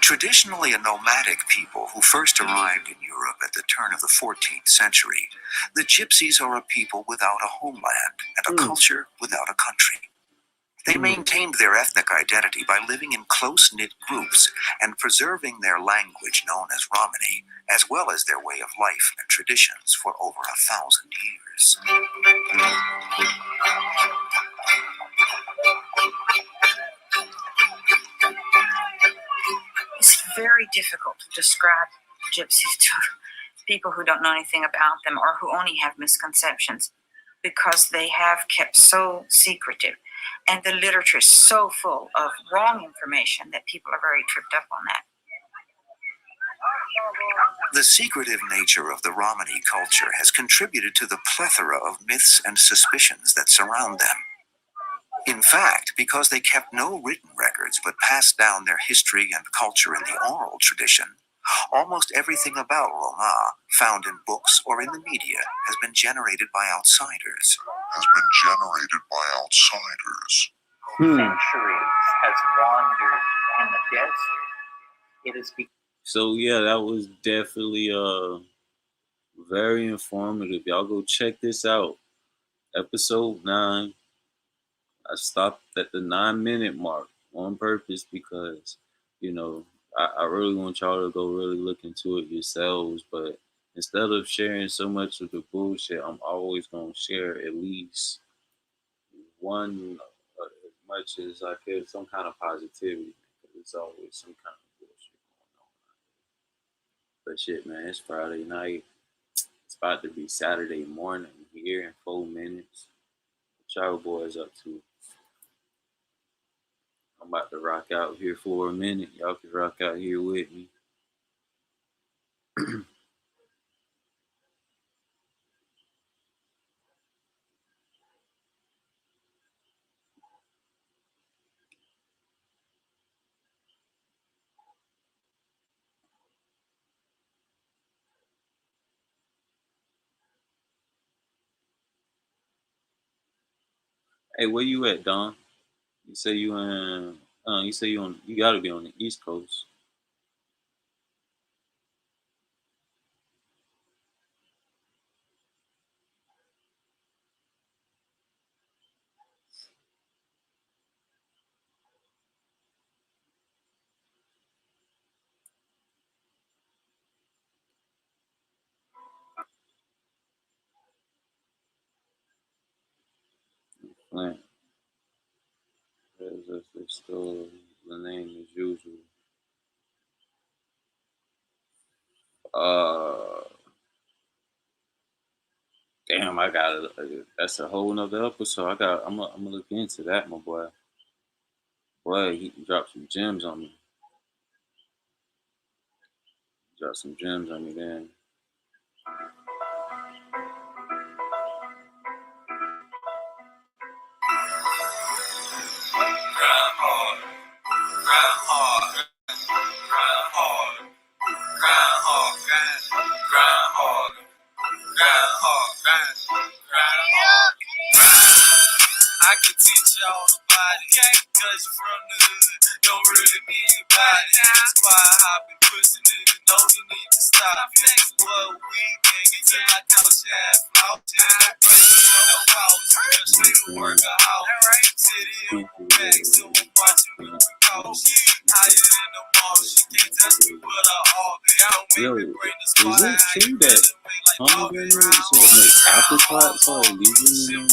Traditionally a nomadic people who first arrived in Europe at the turn of the 14th century, the gypsies are a people without a homeland and a culture without a country. They maintained their ethnic identity by living in close-knit groups and preserving their language known as Romani, as well as their way of life and traditions for over 1,000 years. It's very difficult to describe gypsies to people who don't know anything about them or who only have misconceptions, because they have kept so secretive. And the literature is so full of wrong information that people are very tripped up on that. The secretive nature of the Romani culture has contributed to the plethora of myths and suspicions that surround them. In fact, because they kept no written records but passed down their history and culture in the oral tradition, almost everything about Roma found in books or in the media has been generated by outsiders. Centuries has wandered in the desert. It is So yeah, that was definitely very informative. Y'all go check this out. Episode 9. I stopped at the 9-minute mark on purpose because, I really want y'all to go really look into it yourselves. But instead of sharing so much of the bullshit, I'm always going to share at least one, as much as I could, some kind of positivity. Because it's always some kind of bullshit going on. But shit, man, it's Friday night. It's about to be Saturday morning year and 4 minutes. What y'all boys up to? I'm about to rock out here for a minute. Y'all can rock out here with me. Hey, where you at, Don? You say you in? You say you gotta be on the East Coast. Flint. There's still the name as usual. Damn, I got that's a whole nother episode. I'm gonna look into that, my boy. Boy, he dropped some gems on me. Dropped some gems on me, then. I can teach y'all about it, cause you're from the hood, don't really mean about it. That's why I've been pushing it, you know you need to stop it. What we think until I Cashapp out, no pause, just straight to work a house. City on my back, so I'm watching me with caution. Higher than the mall, she can't touch me with a hog. Yo, is it true that pomegranates or like apricots are legal in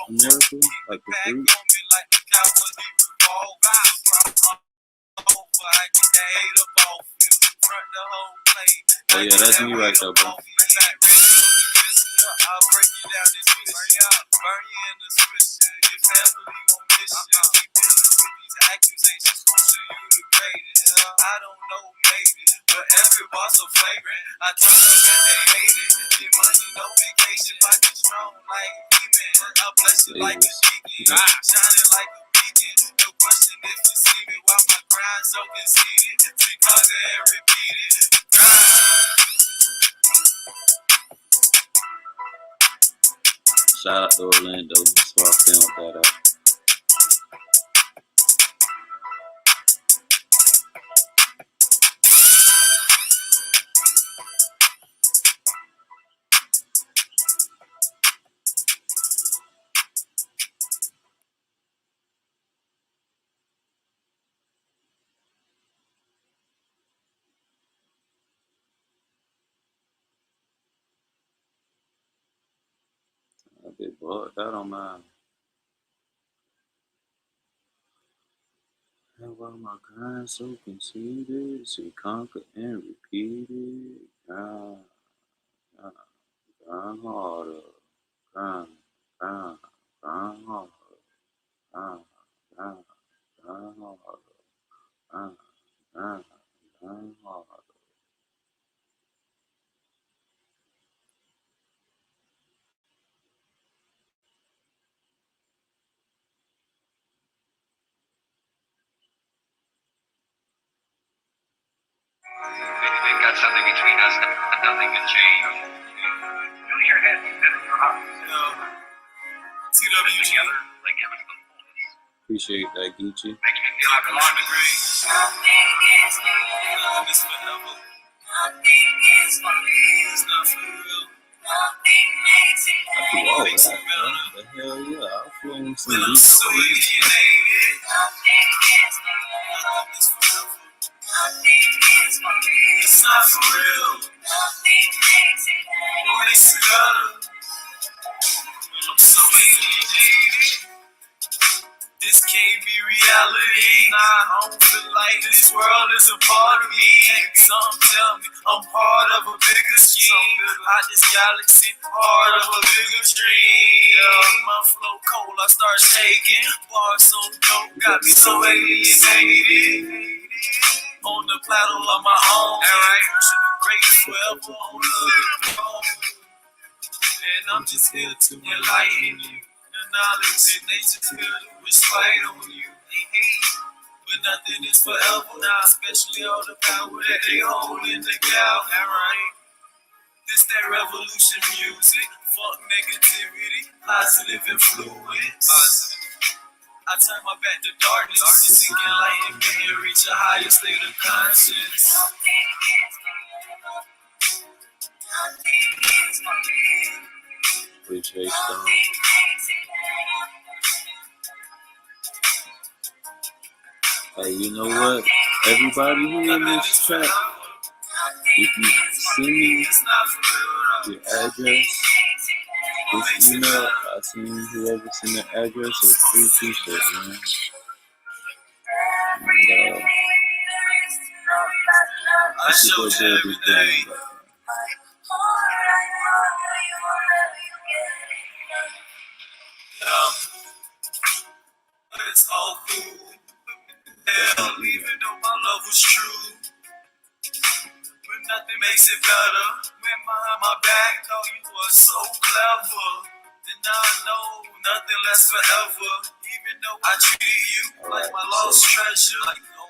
America, like the fruit? Oh yeah, that's me right there, bro. I'll break you down this bitch. Burn you in the switch. Your family won't miss you. Keep dealing with these accusations. Pushing you the greatest. I don't know, maybe, but every boss so flagrant. I turn up and they hate it. Get money, no vacation. Pocket strong like a demon. I bless you like a deacon. Shining like a beacon. No question if you see me while my grind so conceited. See, conquer and repeat it. Shout out to Orlando. That's why I filmed that out. I did bought that on mine. And while my grind so conceited, see conquer and repeat it. Grind harder. Grind harder. Grind harder. We've got something between us that nothing can change. Use your head instead of your heart. TWG. Like give us the fullness. Appreciate that, Gucci. Makes me feel like a law degree. Nothing is forever. This forever. Nothing is forever. It's not for real. Nothing makes it better. The hell yeah, I flew in some I'm so alienated. Nothing is forever. Nothing is forever. It's not for real. Nothing makes it better. I'm so alienated. This can't be reality. Nah, I don't feel like this world is a part of me. Some tell me I'm part of a bigger scheme. Out this galaxy, part of a bigger dream. Yeah, my flow cold, I start shaking. Bars so dope, got me so alienated. On the plateau of my own. Alright, the greatest forever on the throne. And I'm just here to enlighten you. The knowledge and nature's here to wish light on you. But nothing is forever now, especially all the power that they hold in the gap. Alright, this that revolution music. Fuck negativity, positive influence. I turn my back to darkness to seek enlightenment and reach a higher state of conscience. Appreciate you. Hey, you know what? Everybody who in this track, if you send me your address, this email, I send whoever send the address a free t-shirt, man. And, I should go do this thing. It's all cool. Hell, even though my love was true. But nothing makes it better. When behind my back, oh, you were so clever. And now I know nothing lasts forever. Even though I treated you like my lost treasure. Like, no,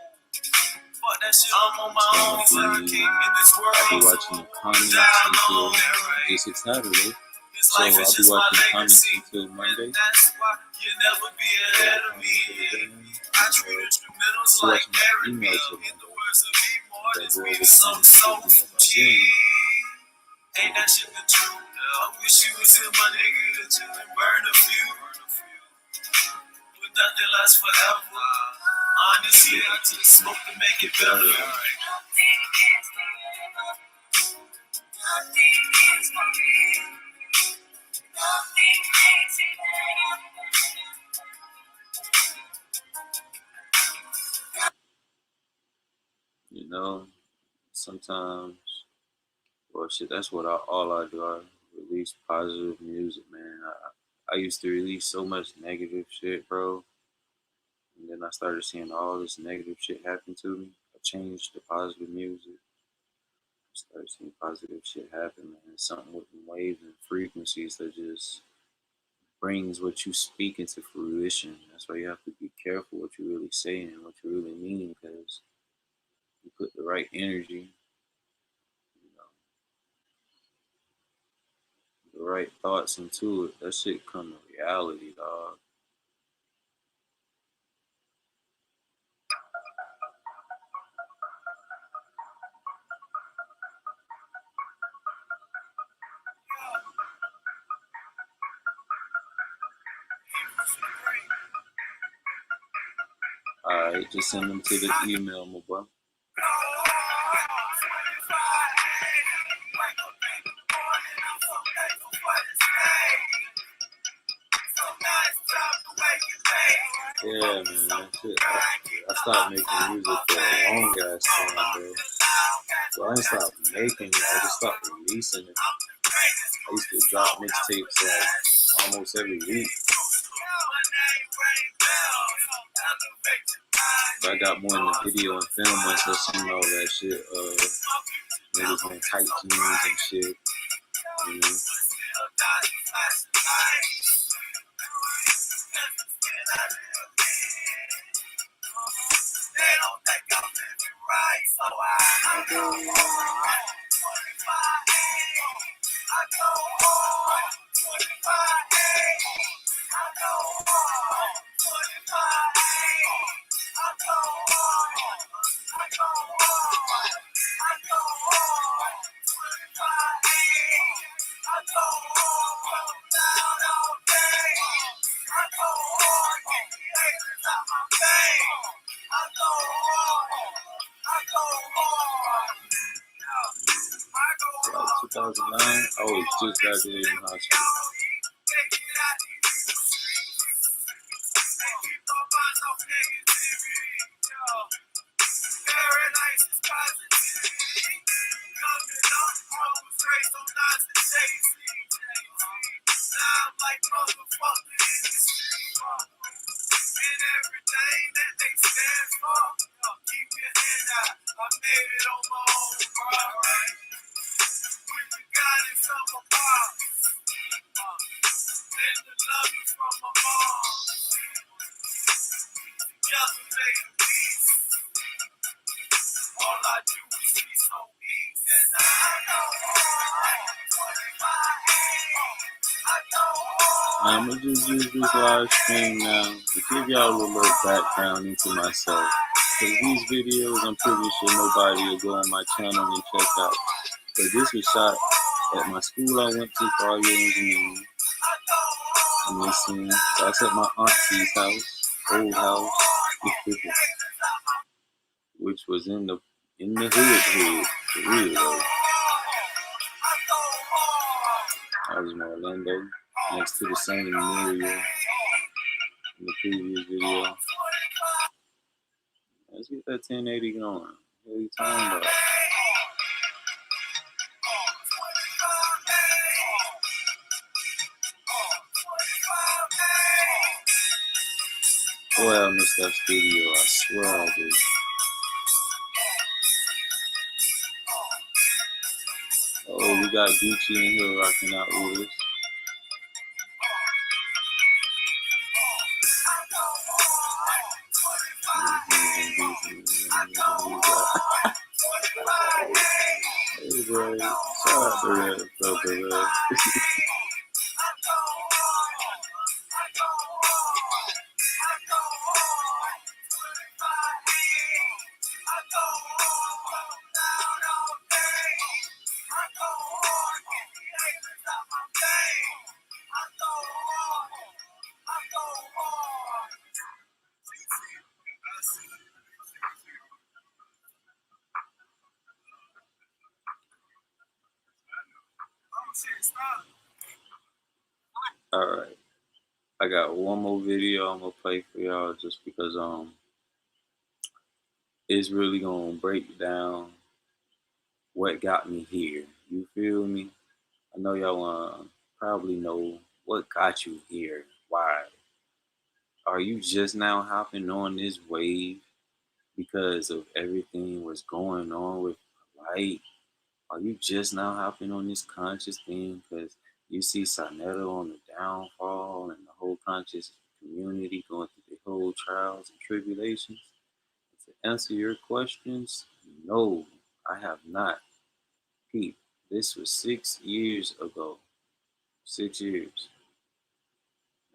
fuck that shit, I'm on my own. Like a king in this world. I'll be watching the comments until this is Saturday. So I'll be watching the comments until Monday. That's why you'll never be ahead of me. I treat instrumentals like Mary. In the words of E-More, it's me to some soulful G. Ain't that shit the truth? I wish you was here, my nigga, to chill and burn a few. But nothing lasts forever. Honestly, I just smoke to make it better. You know, sometimes, well, shit, that's what all I do. I release positive music, man. I used to release so much negative shit, bro. And then I started seeing all this negative shit happen to me. I changed to positive music. I started seeing positive shit happen, man. Something with waves and frequencies that just brings what you speak into fruition. That's why you have to be careful what you really say and what you really mean, because you put the right energy, you know, the right thoughts into it, that shit come to reality, dog. Alright, just send them to the email, my boy. Yeah, man, shit. I stopped making music for a long ass time, bro. Well, I didn't stop making it, I just stopped releasing it. I used to drop mixtapes like almost every week. But I got more in the video and film once I seen all that shit. Niggas in tight jeans and shit. You know? Like 2009, I was just graduating high school. All I do is be so weak, and I'm gonna just use this live stream now to give y'all a little background into myself. Because these videos, I'm pretty sure nobody will go on my channel and check out. But this was shot at my school I went to for audio engineering. And this scene, that's at my auntie's house, old house, which was in the hood, for real though. That was in Orlando, next to the same Miriam in the previous video. Let's get that 1080 going. What are you talking about? Boy, I missed that studio. I swear I did. Oh, we got Gucci in here rocking out with us. Hey, bro. Shout out to Red, brother. Alright. I got one more video I'm gonna play for y'all just because it's really gonna break down what got me here. You feel me? I know y'all wanna probably know what got you here. Why? Are you just now hopping on this wave because of everything was going on with light? Are you just now hopping on this conscious thing because you see Sarnetta on the downfall and the whole conscious community going through the whole trials and tribulations? To answer your questions, no, I have not. Pete, this was 6 years ago. 6 years.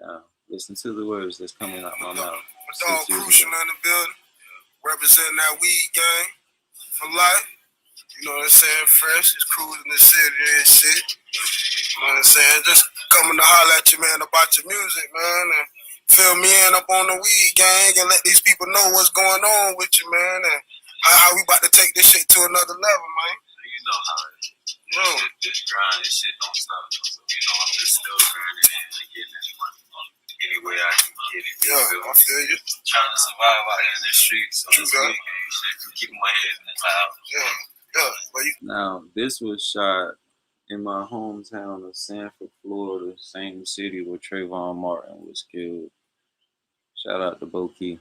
Now, listen to the words that's coming out my mouth. Dog Crucial in the building, representing that weed gang for life. You know what I'm saying? Fresh, just cruising the city and shit. You know what I'm saying? Just coming to holler at you, man, about your music, man. And fill me in up on the weed gang and let these people know what's going on with you, man. And how we about to take this shit to another level, man. You know how it is. This grind, this shit don't stop. So, you know, I'm just still grinding in and getting this money any way I can get it. Yeah, I feel you. Trying to survive out here in the streets. So this weekend, shit, keeping my head in the clouds. Yeah. Now, this was shot in my hometown of Sanford, Florida, same city where Trayvon Martin was killed. Shout out to Bo-Key.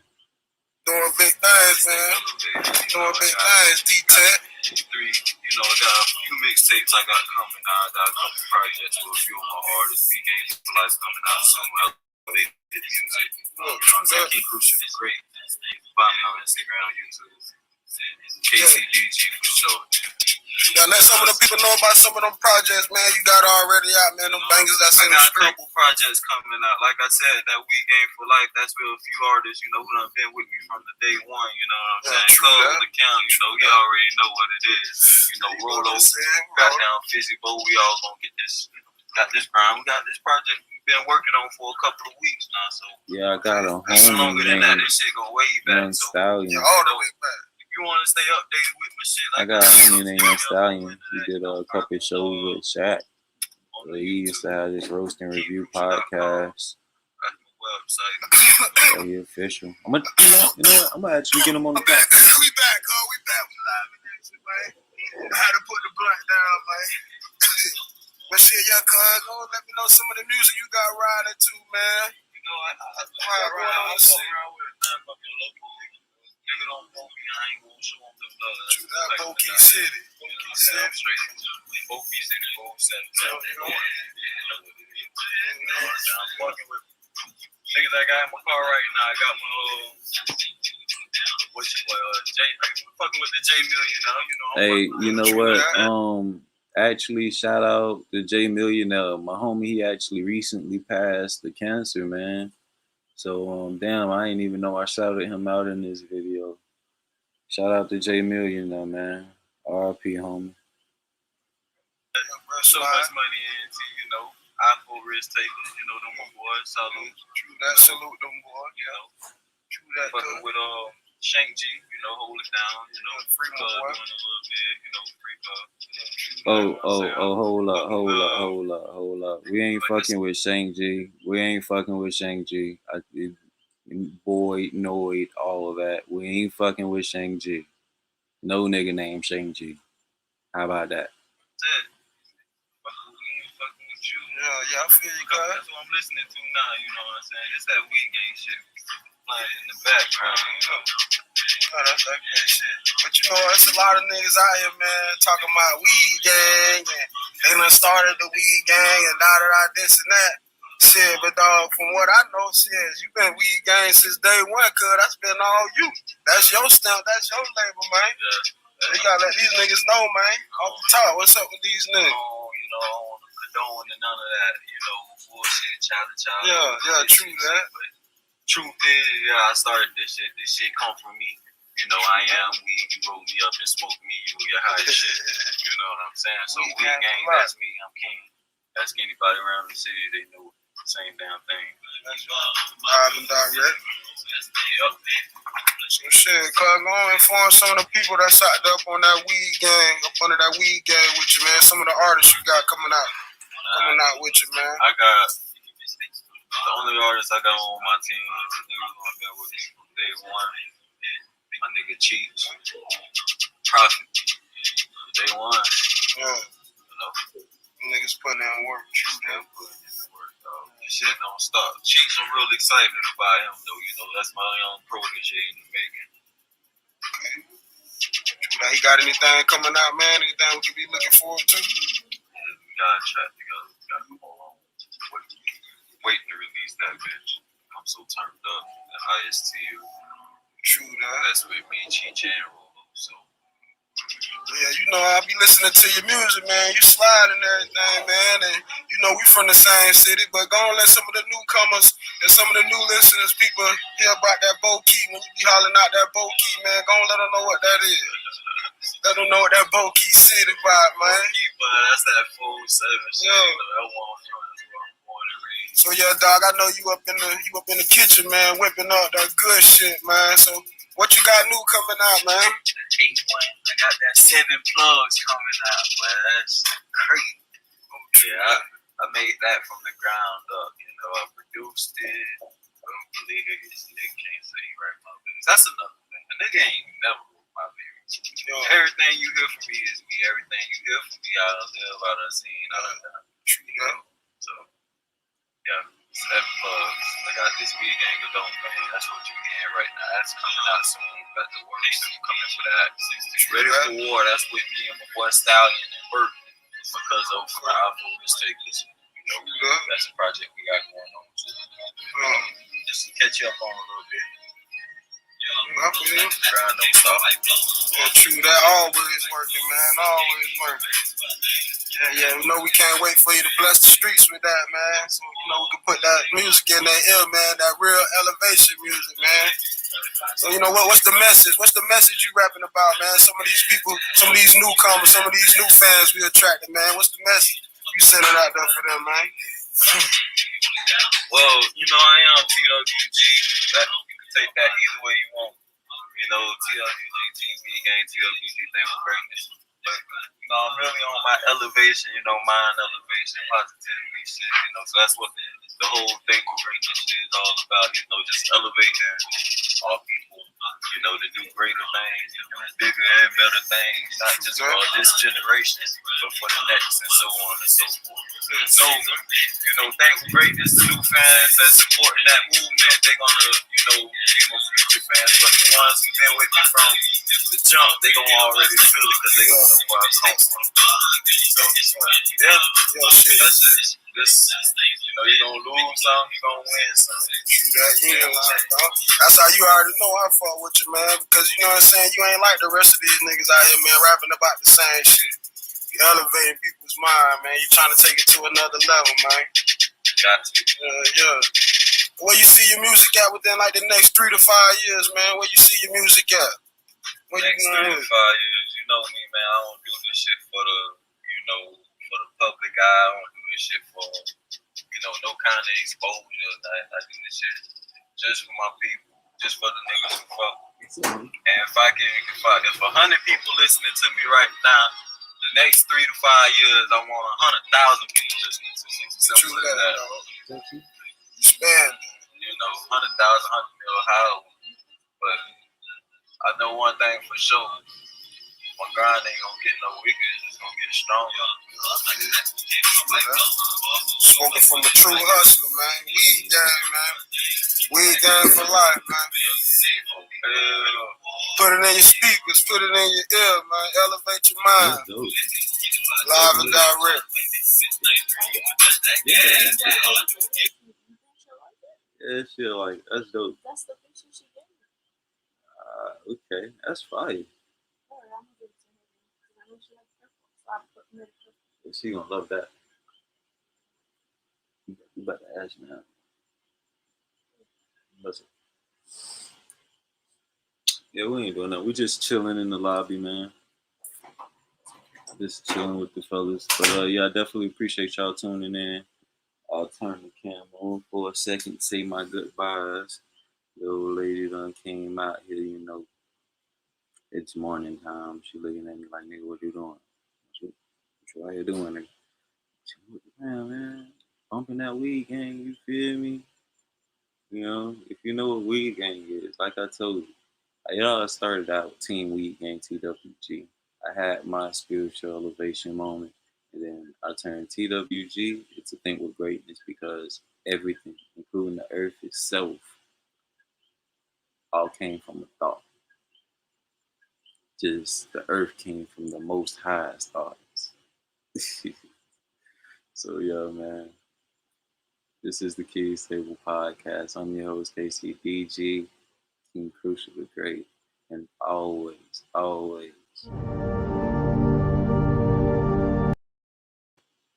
Doing big things, man. Doing big things, D-Tech. You know, I got a few mixtapes I got coming out. I got a couple projects with a few of my artists. Big Games for Life coming out soon. Elevated music. King Crucial is great. Find me on Instagram, YouTube. KCBG for sure. Yeah, let some of the people know about some of them projects, man. You got already out, man. Them bangers that's in the street. I got a couple projects coming out. Like I said, that We Game for Life, that's with a few artists, you know, who done been with me from the day one, you know what I'm saying? Close the count, you know, you already know what it is. You know, Rolo, Goddamn Fizzy Bo, we all gonna get this, got this grind. We got this project we've been working on for a couple of weeks now, so. Yeah, I got a homie longer than that, this shit go way back. Young Stallion. Yeah, all the way back. You want to stay updated with my shit? Like I got a homie named Young Stallion. He did a couple of shows with Shaq. So he used to have this roast and review podcast. Yeah, he official. You know what? I'm gonna actually get him on the back. We back. We live in action, man. I had to put the blunt down, man. But shit, y'all cuz, let me know some of the music you got riding too, man. You know, I ride with a local nigga don't know me, I ain't gonna show them the love. You got Bo-Key City. Bo-Key City, I'm fucking with niggas I got in my car right now. I got my with your boy Jay. Fucking with the J Million now, Hey, you know what? Actually, shout out to J Millionaire. My homie, he actually recently passed the cancer, man. So, damn, I ain't even know I shouted him out in this video. Shout out to J Millionaire, man. R.I.P. homie. So much money into, iPhone risk takers, them my boys. Salute. True that, salute them boys. True that. Fucking with Shank G, hold it down, free doing a little bit, free Hold up. We ain't fucking with Shang G. Boyd, Noid, all of that. We ain't fucking with Shang G. No nigga named Shang G. How about that? Yeah, I feel you, guys. That's what I'm listening to now, you know what I'm saying? It's that weed gang shit playing in the background, That's that good shit. But it's a lot of niggas out here, man, talking about weed gang, and they done started the weed gang, and this and that. Shit, but dog, from what I know, shit, you been weed gang since day one, cuz that's been all you. That's your stamp, that's your label, man. Yeah. You gotta let these niggas know, man. Off the top, what's up with these niggas? I don't want to condone and none of that, bullshit, child. Yeah, true that. But truth is, I started this shit. This shit come from me. I am weed. You roll me up and smoke me. You get high as shit. You know what I'm saying? So weed gang, that's me. I'm king. Ask anybody around the city, they know the same damn thing. Live and direct. So shit, cuz go and inform some of the people that shot up on that weed gang, up under that weed gang with you, man. Some of the artists you got coming out with you, man. I got the only artist I got on my team is the nigga who I've been with me from day one. My nigga Cheats. Profit. Day one. Yeah. Niggas putting in work. True that. Putting in work, dog. This shit don't stop. Cheats, I'm real excited about him, though. That's my young protege in the making. Okay. True that. He got anything coming out, man? Anything we could be looking forward to? Yeah, we gotta track together. We gotta come along. Waiting to release that bitch. I'm so turned up. The highest to you. True that. That's with me, Cheech, and Rolo. So. Yeah, I be listening to your music, man. You slide and everything, man. And, we from the same city. But go and let some of the newcomers and some of the new listeners, people hear about that Bo Key. When you be hollering out that Bo Key, man, go and let them know what that is. Let them know what that Bo Key city vibe, man. Bo Key, but that's that full service. Yeah. That one from born and raised. So, yeah, dog, I know you up in the kitchen, man, whipping up that good shit, man. So, what you got new coming out, man? H1, I got that 7 plugs coming out, man. That's crazy. Yeah, I made that from the ground up. I produced it. I don't believe it. This nigga can't say he write my lyrics. That's another thing. The nigga ain't never wrote my lyrics. Everything you hear from me is me. Everything you hear from me, I done live, I done seen, I done done. So, yeah. 7 plugs. I got this weed gang of don't pay. That's what you're hearing right now. That's coming out soon. Got the works coming for that. Ready for War. That's with me and my boy Stallion and Bert. Because of our focus takers. That's a project we got going on too. Just to catch you up on a little bit. Yeah, true. That always working, man. Always working. Yeah. We can't wait for you to bless the streets with that, man. So, we can put that music in their ear, man. That real elevation music, man. So, what's the message? What's the message you rapping about, man? Some of these people, some of these newcomers, some of these new fans we attracted, man. What's the message you sending out there for them, man? Well, I am TWG. You can take that either way you want. TWG, TV gang, TWG thing with greatness. But, I'm really on my elevation, mind elevation, positivity shit, so that's what the whole thing with greatness is all about, just elevating all people, to do greater things, bigger and better things, not just for this generation, but for the next, and so on and so forth. So, thank greatness to new fans that's supporting that movement. They're gonna, be my future fans, but the ones who've been with me from the jump, they gonna already feel it because they gonna know where I come from. So, yeah, shit. That's it. This, you're gonna lose some, you're gonna win some. That's how you already know I fuck with you, man. Because you know what I'm saying? You ain't like the rest of these niggas out here, man, rapping about the same shit. You elevating people's mind, man. You trying to take it to another level, man. Got to. Yeah. Where you see your music at within like the next 3 to 5 years, man? Where you see your music at? Where next 3 to 5 years, you know me, man. I don't do this shit for the, for the public eye. I don't do this shit for, no kind of exposure. I do this shit just for my people, just for the niggas who fuck. And if 100 people listening to me right now, the next 3 to 5 years, I want 100,000 people listening to me. Simple as that. Spend. 100,000, 100 mil, however. But I know one thing for sure. My grind ain't gonna get no weaker, it's just gonna get stronger. Smoking from a true hustler, man. Weed gang, man. Weed gang for life, man. Put it in your speakers, put it in your ear, man. Elevate your mind. Live and direct. Yeah, shit, like, that's dope. That's the picture she gave me. Okay, that's fire. Yeah, she gonna love that. You about to ask me now. Listen. Yeah, we ain't doing that. We just chilling in the lobby, man. Just chilling with the fellas. But yeah, I definitely appreciate y'all tuning in. I'll turn the camera on for a second, say my goodbyes. The old lady done came out here, It's morning time. She looking at me like, nigga, what you doing? What you out here doing, nigga? She look around, man. Bumping that weed gang, you feel me? If you know what weed gang is, like I told you, y'all started out with Team Weed Gang TWG. I had my spiritual elevation moment, and then I turned TWG to think with greatness because everything, including the earth itself, all came from a thought. Just the earth came from the most highest thoughts. So, yeah, man. This is the KingsTablePodcast. I'm your host, KCDG, King Crucial the Great, and always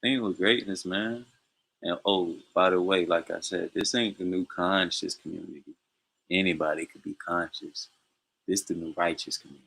think with greatness, man. And by the way, like I said, this ain't the new conscious community. Anybody could be conscious. This the new righteous community.